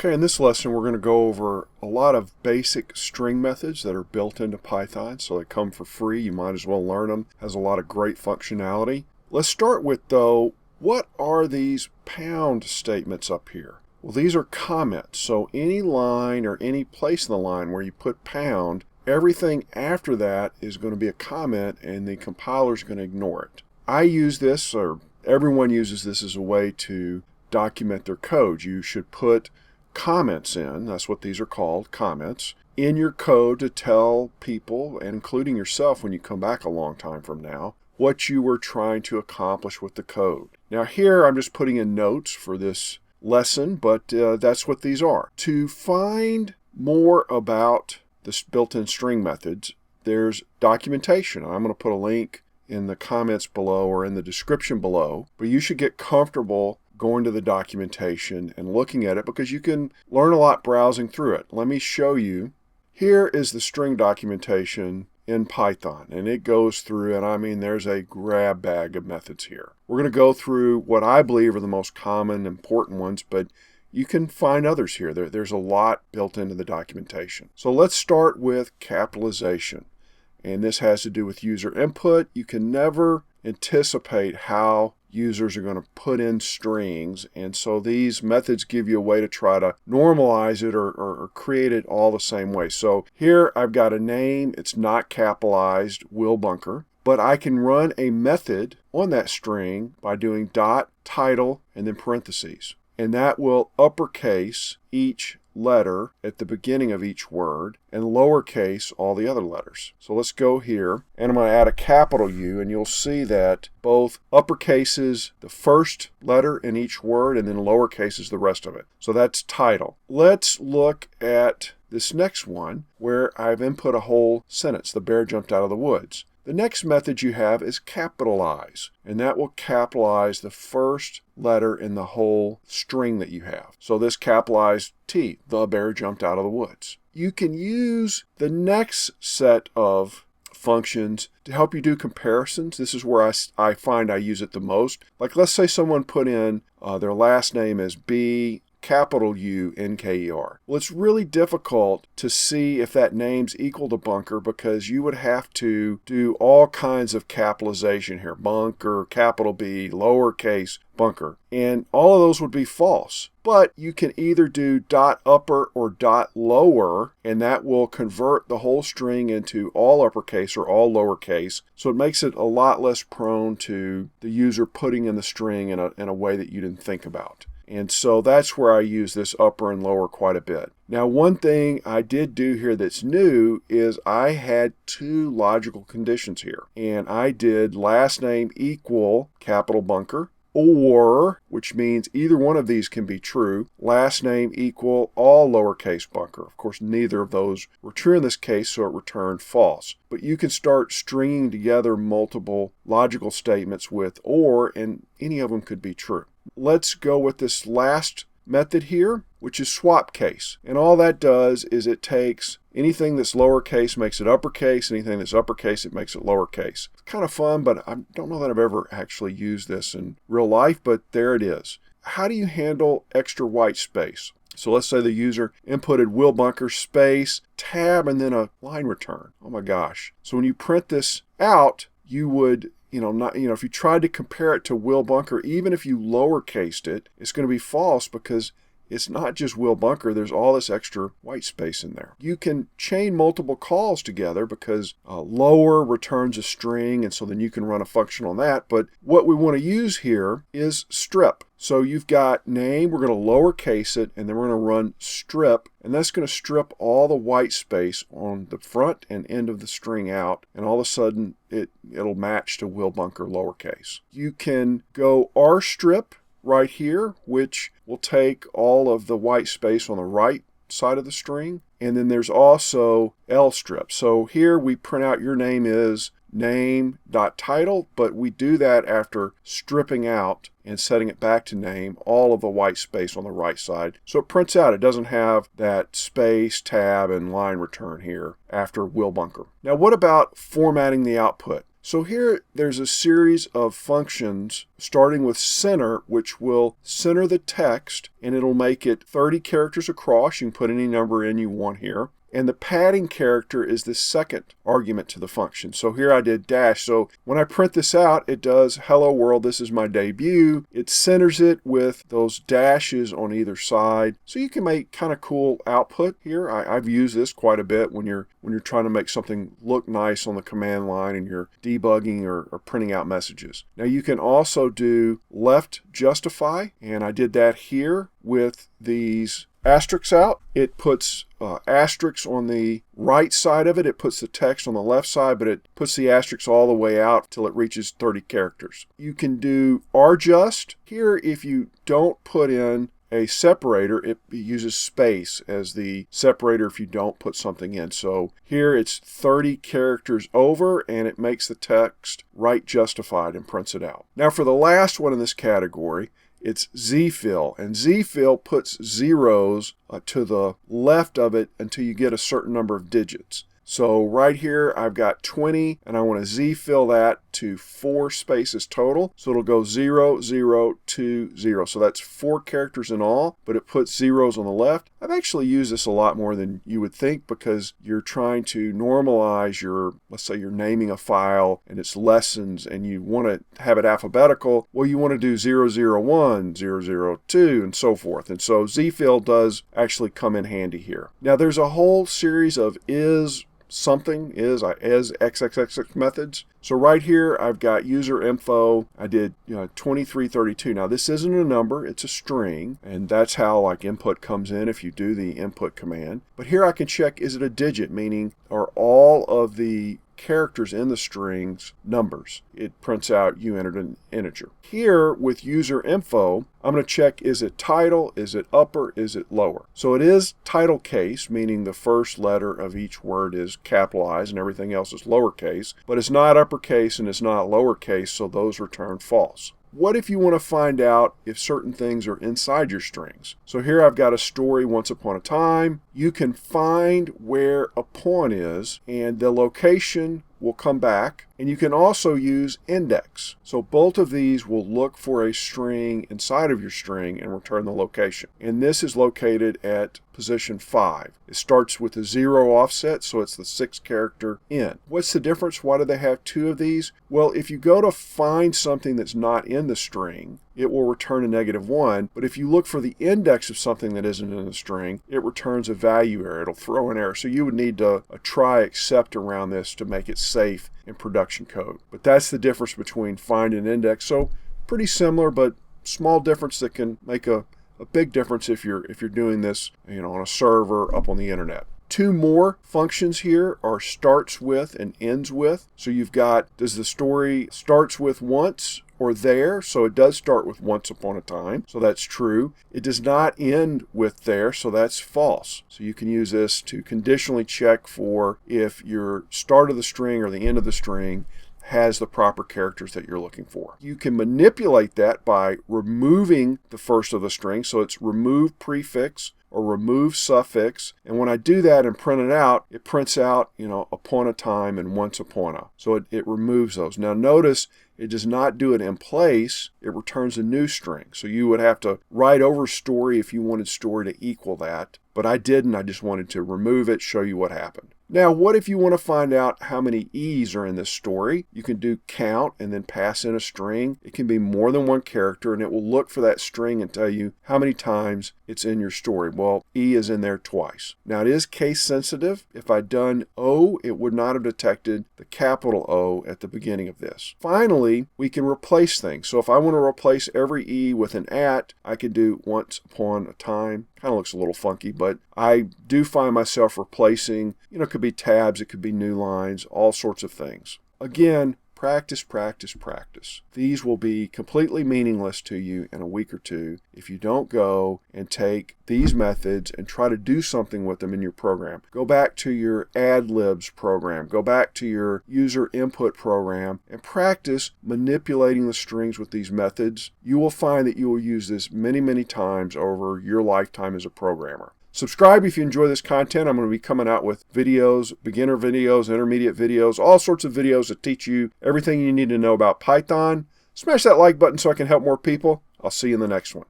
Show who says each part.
Speaker 1: Okay, in this lesson we're going to go over a lot of basic string methods that are built into Python, so they come for free. You might as well learn them. Has a lot of great functionality. Let's start with, though, what are these pound statements up here? Well, these are comments, so any line or any place in the line where you put pound, everything after that is going to be a comment and the compiler is going to ignore it. I use this, or everyone uses this as a way to document their code. You should put comments in, that's what these are called, comments, in your code to tell people, and including yourself when you come back a long time from now, what you were trying to accomplish with the code. Now here I'm just putting in notes for this lesson, but that's what these are. To find more about this built-in string methods, there's documentation. I'm going to put a link in the comments below or in the description below, but you should get comfortable going to the documentation and looking at it because you can learn a lot browsing through it. Let me show you. Here is the string documentation in Python, and it goes through, and I mean there's a grab bag of methods here. We're going to go through what I believe are the most common, important ones, but you can find others here. There's a lot built into the documentation. So let's start with capitalization, and this has to do with user input. You can never anticipate how users are going to put in strings, and so these methods give you a way to try to normalize it or create it all the same way. So here I've got a name, it's not capitalized, Will Bunker, but I can run a method on that string by doing dot title and then parentheses, and that will uppercase each letter at the beginning of each word and lowercase all the other letters. So let's go here, and I'm going to add a capital U, and you'll see that both uppercases the first letter in each word and then lowercases the rest of it. So that's title. Let's look at this next one where I've input a whole sentence. The bear jumped out of the woods. The next method you have is capitalize, and that will capitalize the first letter in the whole string that you have. So this capitalized T, the bear jumped out of the woods. You can use the next set of functions to help you do comparisons. This is where I find I use it the most. Like let's say someone put in their last name as B, capital U, N-K-E-R. Well, it's really difficult to see if that name's equal to Bunker because you would have to do all kinds of capitalization here. Bunker, capital B, lowercase Bunker. And all of those would be false. But you can either do dot upper or dot lower, and that will convert the whole string into all uppercase or all lowercase. So it makes it a lot less prone to the user putting in the string in a way that you didn't think about. And so that's where I use this upper and lower quite a bit. Now, one thing I did do here that's new is I had two logical conditions here. And I did last name equal capital Bunker, or, which means either one of these can be true, last name equal all lowercase Bunker. Of course, neither of those were true in this case, so it returned false. But you can start stringing together multiple logical statements with or, and any of them could be true. Let's go with this last method here, which is Swapcase. And all that does is it takes anything that's lowercase, makes it uppercase, anything that's uppercase, it makes it lowercase. It's kind of fun, but I don't know that I've ever actually used this in real life, but there it is. How do you handle extra white space? So let's say the user inputted Will Bunker space, tab, and then a line return. Oh my gosh. So when you print this out, you would if you tried to compare it to Will Bunker, even if you lowercased it, it's going to be false because it's not just Will Bunker, there's all this extra white space in there. You can chain multiple calls together because lower returns a string, and so then you can run a function on that. But what we want to use here is strip. So you've got name, we're going to lowercase it, and then we're going to run strip, and that's going to strip all the white space on the front and end of the string out, and all of a sudden it'll match to Will Bunker lowercase. You can go rstrip right here, which will take all of the white space on the right side of the string. And then there's also lstrip. So here we print out your name is name.title, but we do that after stripping out and setting it back to name all of the white space on the right side. So it prints out. It doesn't have that space, tab, and line return here after Will Bunker. Now what about formatting the output? So here there's a series of functions starting with center, which will center the text, and it'll make it 30 characters across. You can put any number in you want here. And the padding character is the second argument to the function. So here I did dash. So when I print this out, it does hello world, this is my debut. It centers it with those dashes on either side. So you can make kind of cool output here. I've used this quite a bit when you're trying to make something look nice on the command line and you're debugging or printing out messages. Now you can also do left justify, and I did that here with these asterisks out. It puts asterisks on the right side of it. It puts the text on the left side, but it puts the asterisks all the way out till it reaches 30 characters. You can do rjust. Here, if you don't put in a separator, it uses space as the separator if you don't put something in. So here it's 30 characters over, and it makes the text right justified and prints it out. Now for the last one in this category, it's Zfill, and Zfill puts zeros to the left of it until you get a certain number of digits. So right here I've got 20, and I want to Zfill that to 4 spaces total. So it'll go 0, 0, 2, 0. So that's 4 characters in all, but it puts zeros on the left. I've actually used this a lot more than you would think because you're trying to normalize your, let's say you're naming a file and it's lessons and you want to have it alphabetical. Well, you want to do 001, 002, and so forth. And so Zfill does actually come in handy here. Now there's a whole series of as XXX methods. So right here I've got user info. I did 2332. Now this isn't a number, it's a string, and that's how like input comes in if you do the input command. But here I can check, is it a digit, meaning are all of the characters in the strings numbers. It prints out you entered an integer. Here with user info, I'm going to check, is it title, is it upper, is it lower? So it is title case, meaning the first letter of each word is capitalized and everything else is lowercase, but it's not uppercase and it's not lowercase, so those return false. What if you want to find out if certain things are inside your strings? So here I've got a story, once upon a time. You can find where upon is, and the location will come back, and you can also use index. So both of these will look for a string inside of your string and return the location. And this is located at position 5. It starts with a 0 offset, so it's the 6th character in. What's the difference? Why do they have 2 of these? Well, if you go to find something that's not in the string, it will return a -1, but if you look for the index of something that isn't in the string, it returns a value error. It'll throw an error. So you would need to try except around this to make it safe in production code. But that's the difference between find and index. So pretty similar, but small difference that can make a big difference if you're doing this on a server up on the internet. 2 more functions here are starts with and ends with. So you've got, does the story starts with once or there? So it does start with once upon a time, so that's true. It does not end with there, so that's false. So you can use this to conditionally check for if your start of the string or the end of the string has the proper characters that you're looking for. You can manipulate that by removing the first of the string, so it's removeprefix or removesuffix, and when I do that and print it out, it prints out upon a time and once upon a. So it removes those. Now notice it does not do it in place, it returns a new string. So you would have to write over story if you wanted story to equal that, but I didn't. I just wanted to remove it, show you what happened. Now, what if you want to find out how many E's are in this story? You can do count and then pass in a string. It can be more than one character, and it will look for that string and tell you how many times it's in your story. Well, E is in there twice. Now, it is case sensitive. If I'd done O, it would not have detected the capital O at the beginning of this. Finally, we can replace things. So if I want to replace every E with an at, I could do once upon a time. Kind of looks a little funky, but I do find myself replacing, it could be tabs, it could be new lines, all sorts of things. Again, practice, practice, practice. These will be completely meaningless to you in a week or 2 if you don't go and take these methods and try to do something with them in your program. Go back to your ad-libs program, go back to your user input program, and practice manipulating the strings with these methods. You will find that you will use this many, many times over your lifetime as a programmer. Subscribe if you enjoy this content. I'm going to be coming out with videos, beginner videos, intermediate videos, all sorts of videos that teach you everything you need to know about Python. Smash that like button so I can help more people. I'll see you in the next one.